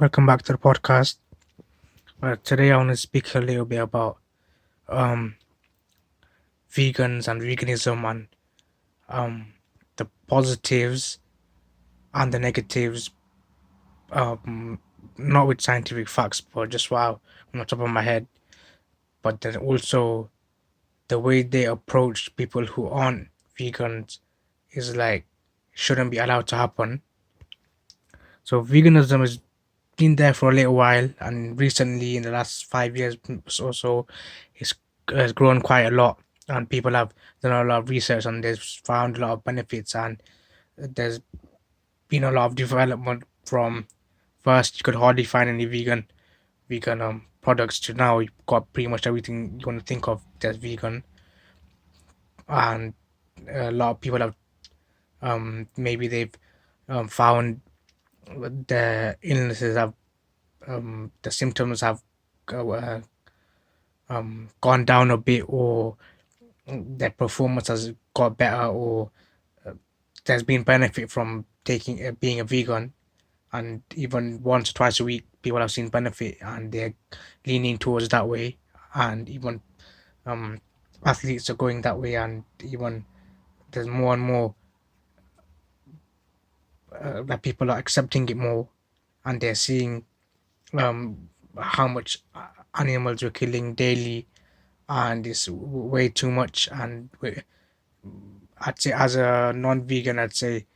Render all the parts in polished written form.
Welcome back to the podcast. Today I want to speak a little bit about um, vegans and veganism and um, the positives and the negatives, um, not with scientific facts, but just wow on the top of my head. But then also the way they approach people who aren't vegans is like shouldn't be allowed to happen. So veganism has been there for a little while, and recently in the last 5 years or so, it's has grown quite a lot, and people have done a lot of research and they've found a lot of benefits, and there's been a lot of development from first you could hardly find any vegan products to now you've got pretty much everything you want to think of that's vegan, and a lot of people have maybe they've found the illnesses have the symptoms have uh, gone down a bit, or their performance has got better, or there's been benefit from taking being a vegan, and even once or twice a week people have seen benefit and they're leaning towards that way, and even um, athletes are going that way, and even there's more and more that people are accepting it more, and they're seeing how much animals we're killing daily, and it's way too much. And I'd say as a non-vegan, I'd say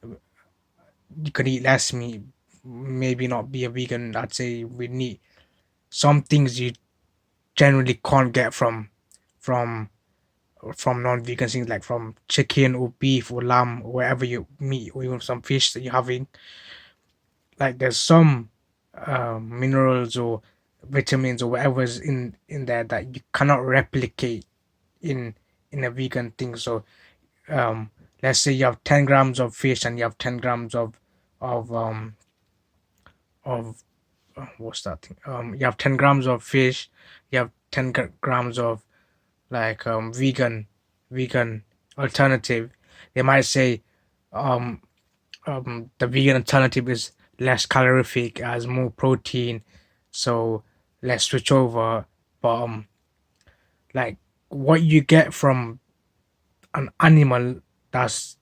you could eat less meat, maybe not be a vegan. I'd say we need some things you generally can't get from from non-vegan things, like from chicken or beef or lamb or whatever you meat, or even some fish that you're having. Like there's some minerals or vitamins or whatever's in there that you cannot replicate in in a vegan thing. So um let's say you have 10 grams of fish and you have 10 grams of of what's that thing, you have 10 grams of fish, you have 10 grams of like vegan alternative. They might say um the vegan alternative is less calorific, has more protein, so let's switch over. But like what you get from an animal that's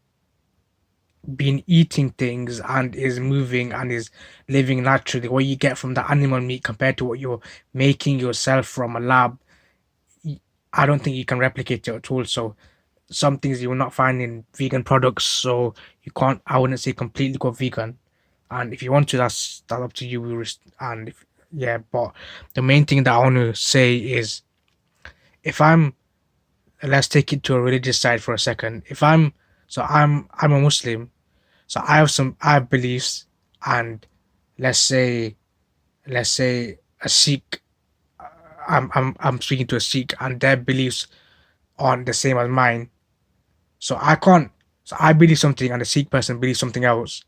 been eating things and is moving and is living naturally, what you get from the animal meat compared to what you're making yourself from a lab, y- I don't think you can replicate it at all. So some things you will not find in vegan products. So you can't. I wouldn't say completely go vegan. And if you want to, that's up to you. And if yeah, but the main thing that I want to say is, if I'm let's take it to a religious side for a second. If I'm so I'm a Muslim, so I have beliefs, and let's say let's say a Sikh. I'm speaking to a Sikh, and their beliefs aren't the same as mine. So I can't. So I believe something, and the Sikh person believes something else.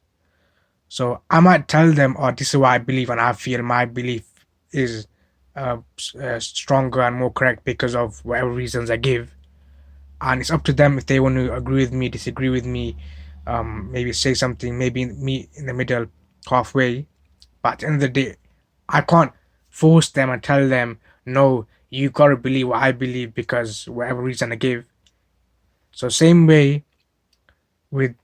So I might tell them, "Oh, this is what I believe, and I feel my belief is stronger and more correct because of whatever reasons I give." And it's up to them if they want to agree with me, disagree with me, maybe say something, maybe meet in the middle, halfway. But at the end of the day, I can't force them and tell them, "No, you gotta believe what I believe because whatever reason I give." So same way with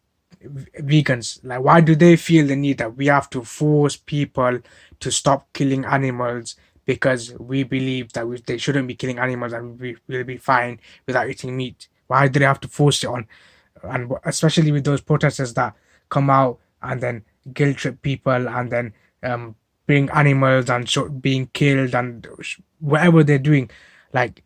vegans, like why do they feel the need that we have to force people to stop killing animals because we believe that they shouldn't be killing animals and we'll be fine without eating meat? Why do they have to force it on? And especially with those protesters that come out and then guilt trip people, and then um, bring animals and being killed and whatever they're doing, like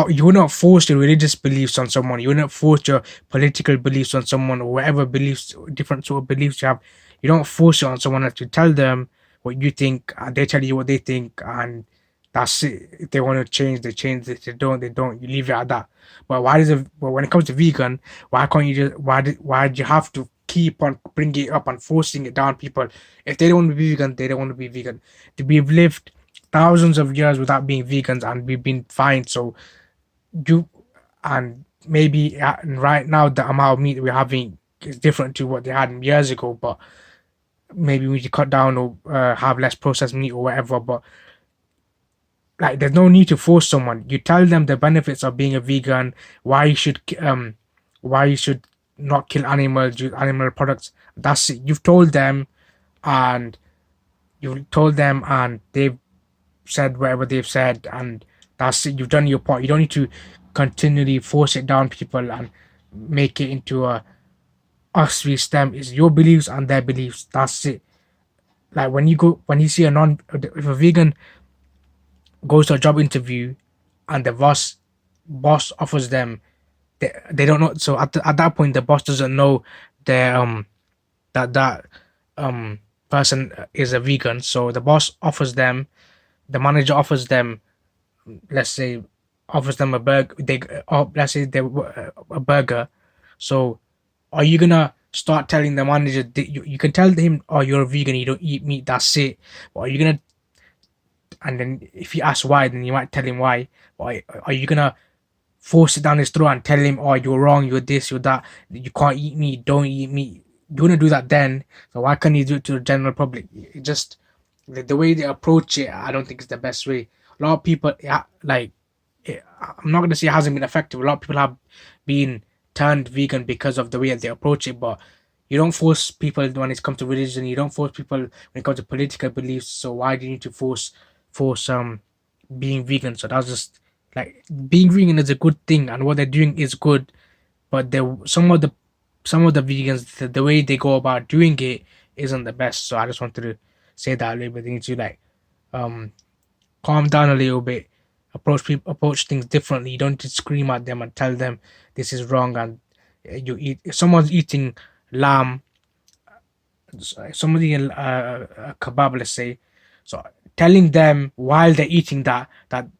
you're not forced your religious beliefs on someone, you're not forced your political beliefs on someone, or whatever beliefs, different sort of beliefs you have. You don't force it on someone else. You tell them what you think, and they tell you what they think, and that's it. If they want to change, they change. If they don't, they don't. You leave it at that. But why does it? But when it comes to vegan, why can't you just? Why do you have to keep on bringing it up and forcing it down people? If they don't want to be vegan, they don't want to be vegan. We've lived thousands of years without being vegans, and we've been fine. So you and maybe right now the amount of meat we're having is different to what they had years ago, but maybe we need to cut down or have less processed meat or whatever. But like, there's no need to force someone. You tell them the benefits of being a vegan, why you should why you should not kill animals, use animal products. That's it. And you've told them, and they've said whatever they've said, and that's it. You've done your part. You don't need to continually force it down people and make it into a us versus them. Is your beliefs and their beliefs. That's it. Like, when you see if a vegan goes to a job interview and the boss offers them, they don't know. So at that point, the boss doesn't know their that person is a vegan. So the boss offers them, the manager offers them, let's say, offers them a burger. Let's say they a burger. So are you gonna start telling the manager that you can tell him, oh, you're a vegan, you don't eat meat, that's it. But are you gonna, and then if he asks why, then you might tell him why. Or are you gonna force it down his throat and tell him, oh, you're wrong, you're this, you're that, you can't eat meat, don't eat meat? You want to do that then, so why can't you do it to the general public? It just, the way they approach it, I don't think it's the best way. A lot of people, yeah, like, I'm not gonna say it hasn't been effective. A lot of people have been turned vegan because of the way they approach it, but you don't force people when it comes to religion. You don't force people when it comes to political beliefs. So why do you need to force being vegan? So that's just, like, being vegan is a good thing, and what they're doing is good. But some of the vegans, the way they go about doing it isn't the best. So I just wanted to say that a little bit. They need to, like, um calm down a little bit, approach things differently. You don't just scream at them and tell them this is wrong. And you eat if someone's eating lamb, somebody a kebab, let's say. So telling them while they're eating that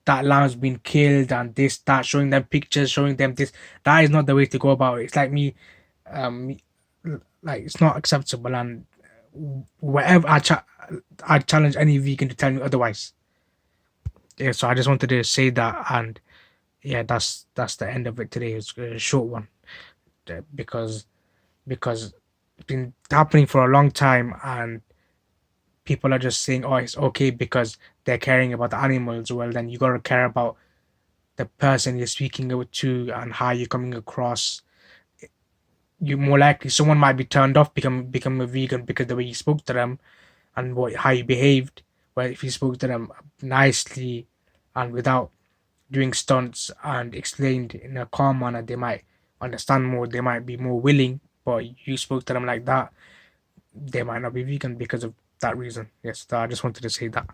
lamb's been killed and this, that, showing them pictures, showing them this, that is not the way to go about it. It's like me, um like, it's not acceptable. And whatever, I challenge any vegan to tell me otherwise. Yeah, so I just wanted to say that. And yeah, that's the end of it today. It's a short one, because it's been happening for a long time, and people are just saying, oh, it's okay because they're caring about the animals. Well, then you gotta care about the person you're speaking to and how you're coming across. You more likely, someone might be turned off, become a vegan because the way you spoke to them and how you behaved. Well, if you spoke to them nicely and without doing stunts and explained in a calm manner, they might understand more. They might be more willing. But you spoke to them like that, they might not be vegan because of that reason. Yes, so I just wanted to say that.